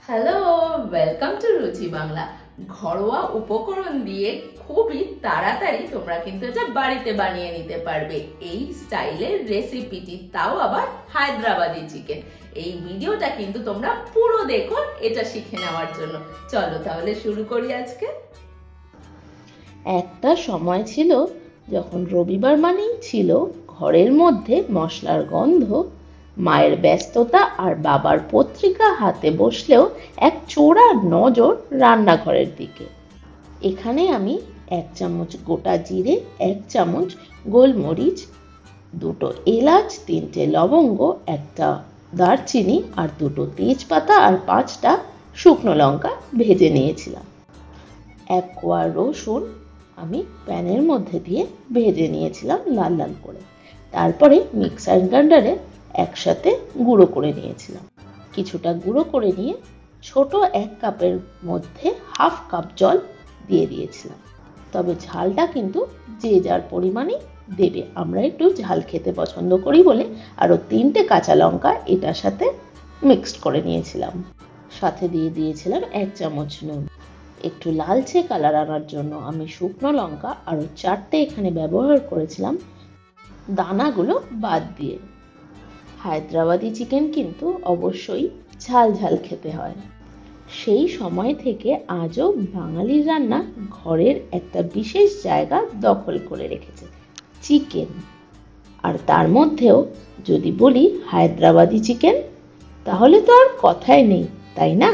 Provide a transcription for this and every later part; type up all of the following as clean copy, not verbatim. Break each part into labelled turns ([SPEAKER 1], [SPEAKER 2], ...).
[SPEAKER 1] Hello, welcome to রুচি বাংলা। ঘরোয়া উপকরণ দিয়ে খুবই তাড়াতাড়ি তোমরা কিন্তু এটা বাড়িতে বানিয়ে নিতে পারবে এই স্টাইলের রেসিপিটি, তাও আবার হায়দ্রাবাদি চিকেন। এই ভিডিওটা কিন্তু তোমরা পুরো দেখো এটা শিখে নেওয়ার জন্য। চলো তাহলে শুরু করি আজকে।
[SPEAKER 2] একটা সময় ছিল যখন রবিবার মানেই ছিল ঘরের মধ্যে মশলার গন্ধ, মায়ের ব্যস্ততা আর বাবার পত্রিকা হাতে বসলেও এক চোরা নজর রান্নাঘরের দিকে। এখানে আমি 1 চামচ গোটা জিরে, 1 চামচ গোলমরিচ, 2টো এলাচ, 3টে লবঙ্গ, 1টা দারচিনি আর 2টো তেজপাতা আর 5টা শুকনো লঙ্কা ভেজে নিয়েছিলাম। 1 কোয়া রসুন আমি প্যানের মধ্যে দিয়ে ভেজে নিয়েছিলাম লাল লাল করে। তারপরে মিক্সার গ্রাইন্ডারে একসাথে গুঁড়ো করে নিয়েছিলাম। কিছুটা গুঁড়ো করে নিয়ে ছোট 1 কাপের মধ্যে 1/2 কাপ জল দিয়ে দিয়েছিলাম। তবে ঝালটা কিন্তু যে যার পরিমাণে দেবে। আমরা একটু ঝাল খেতে পছন্দ করি বলে আরও 3টে কাঁচা লঙ্কা এটার সাথে মিক্সড করে নিয়েছিলাম। সাথে দিয়ে দিয়েছিলাম 1 চামচ নুন। একটু লালচে কালার আনার জন্য আমি শুকনো লঙ্কা আরও 4টে এখানে ব্যবহার করেছিলাম, দানাগুলো বাদ দিয়ে। হায়দ্রাবাদি চিকেন কিন্তু অবশ্যই ঝাল ঝাল খেতে হয়। সেই সময় থেকে আজও বাঙালির রান্না ঘরের একটা বিশেষ জায়গা দখল করে রেখেছে চিকেন। আর তার মধ্যেও যদি বলি হায়দ্রাবাদি চিকেন, তাহলে তো আর কথাই নেই, তাই না?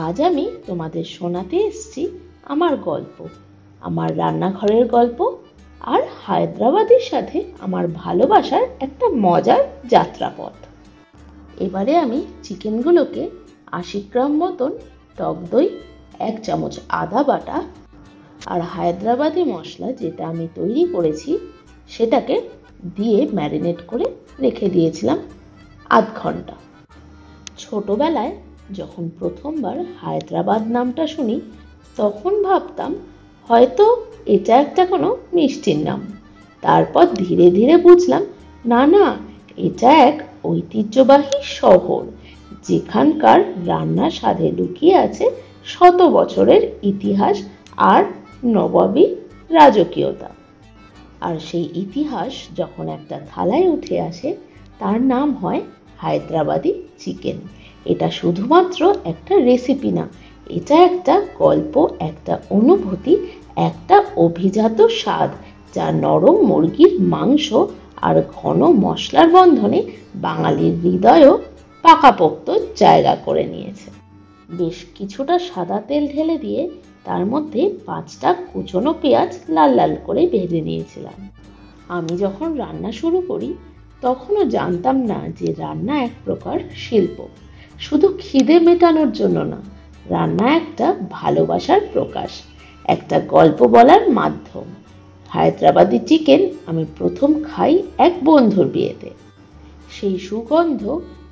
[SPEAKER 2] আজ আমি তোমাদের শোনাতে এসেছি আমার গল্প, আমার রান্নাঘরের গল্প আর হায়দ্রাবাদের সাথে আমার ভালোবাসার একটা মজার যাত্রাপথ। এবারে আমি চিকেনগুলোকে 80 গ্রাম মতন টক দই, 1 চামচ আদা বাটা আর হায়দ্রাবাদি মশলা যেটা আমি তৈরি করেছি সেটাকে দিয়ে ম্যারিনেট করে রেখে দিয়েছিলাম আধ ঘন্টা। ছোটবেলায় যখন প্রথমবার হায়দ্রাবাদ নামটা শুনি তখন ভাবতাম হয়তো এটা একটা কোনো মিষ্টির নাম। তারপর ধীরে ধীরে বুঝলাম না না, এটা এক ঐতিহ্যবাহী শহর যেখানকার রান্নার স্বাদে লুকিয়ে আছে শত বছরের ইতিহাস আর নবাবী রাজকীয়তা। আর সেই ইতিহাস যখন একটা থালায় উঠে আসে তার নাম হয় হায়দ্রাবাদি চিকেন। এটা শুধুমাত্র একটা রেসিপি না, এটা একটা গল্প, একটা অনুভূতি, একটা অভিজাত স্বাদ যা নরম মুরগির মাংস আর ঘন মশলার বন্ধনে বাঙালির হৃদয়ও পাকাপোক্ত জায়গা করে নিয়েছে। বেশ কিছুটা সাদা তেল ঢেলে দিয়ে তার মধ্যে 5টা কুচনো পেঁয়াজ লাল লাল করে ভেজে নিয়েছিলাম। আমি যখন রান্না শুরু করি তখনও জানতাম না যে রান্না এক প্রকার শিল্প, শুধু খিদে মেটানোর জন্য না, রান্না একটা ভালোবাসার প্রকাশ, একটা গল্প বলার মাধ্যম। হায়দ্রাবাদি চিকেন আমি প্রথম খাই এক বন্ধুর বিয়েতে। সেই সুগন্ধ,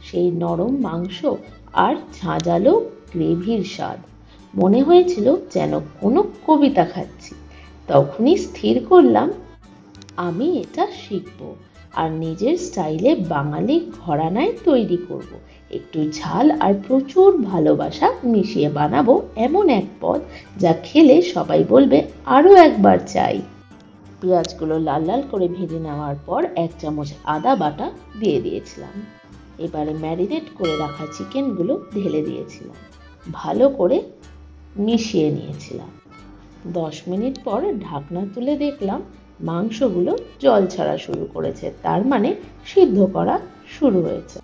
[SPEAKER 2] সেই নরম মাংস আর ঝাঁঝালো গ্রেভির স্বাদ মনে হয়েছিল যেন কোনো কবিতা খাচ্ছি। তখনই স্থির করলাম আমি এটা শিখব আর নিজের স্টাইলে বাঙালি ঘরানায় তৈরি করব। একটু ঝাল আর প্রচুর ভালোবাসা মিশিয়ে বানাবো এমন এক পদ যা খেলে সবাই বলবে আরও একবার চাই। পেঁয়াজগুলো লাল লাল করে ভেজে নেওয়ার পর 1 চামচ আদা বাটা দিয়ে দিয়েছিলাম। এবারে ম্যারিনেট করে রাখা চিকেনগুলো ঢেলে দিয়েছিলাম, ভালো করে মিশিয়ে নিয়েছিলাম। 10 মিনিট পর ঢাকনা তুলে দেখলাম মাংসগুলো জল ছাড়া শুরু করেছে, তার মানে সিদ্ধ করা শুরু হয়েছে।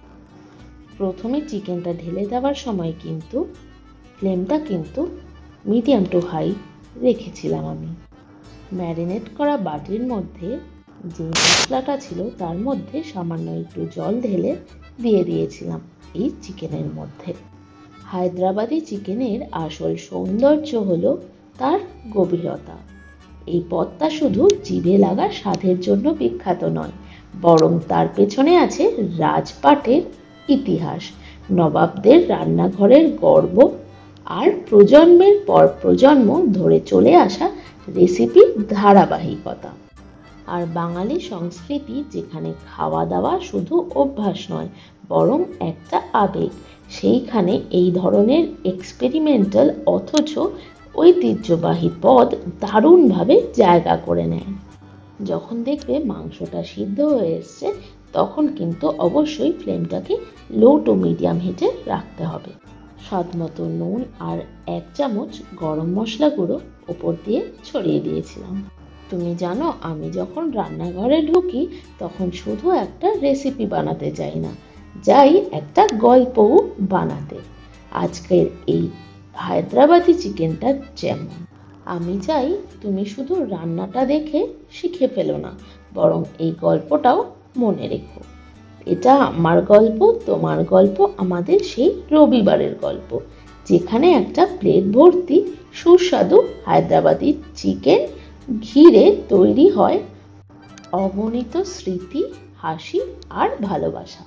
[SPEAKER 2] প্রথমে চিকেনটা ঢেলে দেওয়ার সময় কিন্তু ফ্লেমটা কিন্তু মিডিয়াম টু হাই রেখেছিলাম আমি। ম্যারিনেট করা বাটির মধ্যে যে মশলাটা ছিল তার মধ্যে সামান্য একটু জল ঢেলে দিয়ে দিয়েছিলাম এই চিকেনের মধ্যে। হায়দ্রাবাদি চিকেনের আসল সৌন্দর্য হলো তার গভীরতা। এই পদটা শুধু জিভে লাগা স্বাদের জন্য বিখ্যাত নয়, বরং তার পেছনে আছে রাজপাটের ইতিহাস, নবাবদের রান্নাঘরের গর্ব আর প্রজন্মের পর প্রজন্ম ধরে চলে আসা রেসিপির ধারাবাহিকতা। আর বাঙালি সংস্কৃতি যেখানে খাওয়া দাওয়া শুধু অভ্যাস নয় বরং একটা আবেগ। সেইখানে এই ধরনের এক্সপেরিমেন্টাল অথচ ঐতিহ্যবাহী পদ দারুণভাবে জায়গা করে নেয়। যখন দেখবে মাংসটা সিদ্ধ হয়ে এসছে, তখন কিন্তু অবশ্যই ফ্লেমটাকে লো টু মিডিয়াম হিটে রাখতে হবে। স্বাদমতো নুন আর 1 চামচ গরম মশলা গুঁড়ো ওপর দিয়ে ছড়িয়ে দিয়েছিলাম। তুমি জানো, আমি যখন রান্নাঘরে ঢুকি তখন শুধু একটা রেসিপি বানাতে চাই না, যাই একটা গল্পও বানাতে। আজকের এই হায়দ্রাবাদি চিকেনটা যেমন, আমি চাই তুমি শুধু রান্নাটা দেখে শিখে ফেলো না, বরং এই গল্পটাও মনে রেখো। এটা আমার গল্প, তোমার গল্প, আমাদের সেই রবিবারের গল্প, যেখানে একটা প্লেট ভর্তি সুস্বাদু হায়দ্রাবাদি চিকেন ঘিরে তৈরি হয় অগণিত স্মৃতি, হাসি আর ভালোবাসা।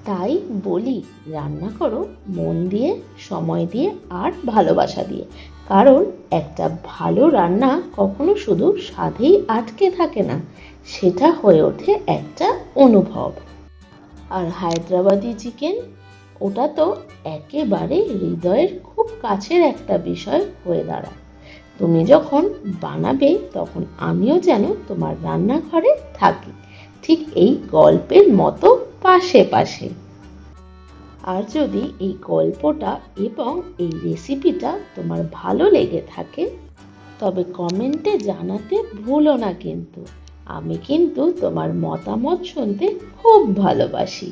[SPEAKER 2] তাই বলি, রান্না করো মন দিয়ে, সময় দিয়ে আর ভালোবাসা দিয়ে, কারণ একটা ভালো রান্না কখনো শুধু স্বাদেই আটকে থাকে না, সেটা হয়ে ওঠে একটা অনুভব। আর হায়দ্রাবাদি চিকেন, ওটা তো একেবারে হৃদয়ের খুব কাছের একটা বিষয় হয়ে দাঁড়ায়। তুমি যখন বানাবে তখন আমিও যেন তোমার রান্নাঘরে থাকি, ঠিক এই গল্পের মতো পাশে পাশে। আর যদি এই গল্পটা এবং এই রেসিপিটা তোমার ভালো লেগে থাকে, তবে কমেন্টে জানাতে ভুলো না কিন্তু। আমি কিন্তু তোমার মতামত শুনতে খুব ভালোবাসি।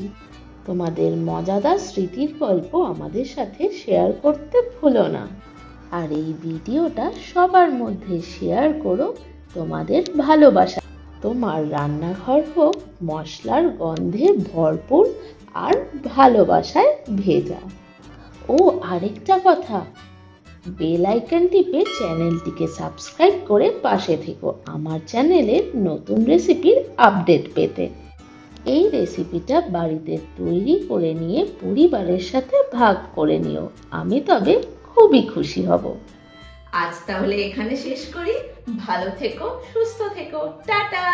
[SPEAKER 2] তোমাদের মজাদার স্মৃতির গল্প আমাদের সাথে শেয়ার করতে ভুলো না। আর এই ভিডিওটা সবার মধ্যে শেয়ার করো তোমাদের ভালোবাসা। তোমার রান্নাঘর হোক মশলার গন্ধে ভরপুর আর ভালোবাসায় ভেজা। ও আরেকটা কথা, বেল আইকন টিপে চ্যানেলটিকে সাবস্ক্রাইব করে পাশে থেকো আমার চ্যানেলের নতুন রেসিপির আপডেট পেতে। এই রেসিপিটা বাড়িতে তৈরি করে নিয়ে পরিবারের সাথে ভাগ করে নিও, আমি তবে খুবই খুশি হব।
[SPEAKER 1] আজ তাহলে এখানে শেষ করি। ভালো থেকো, সুস্থ থেকো, টাটা।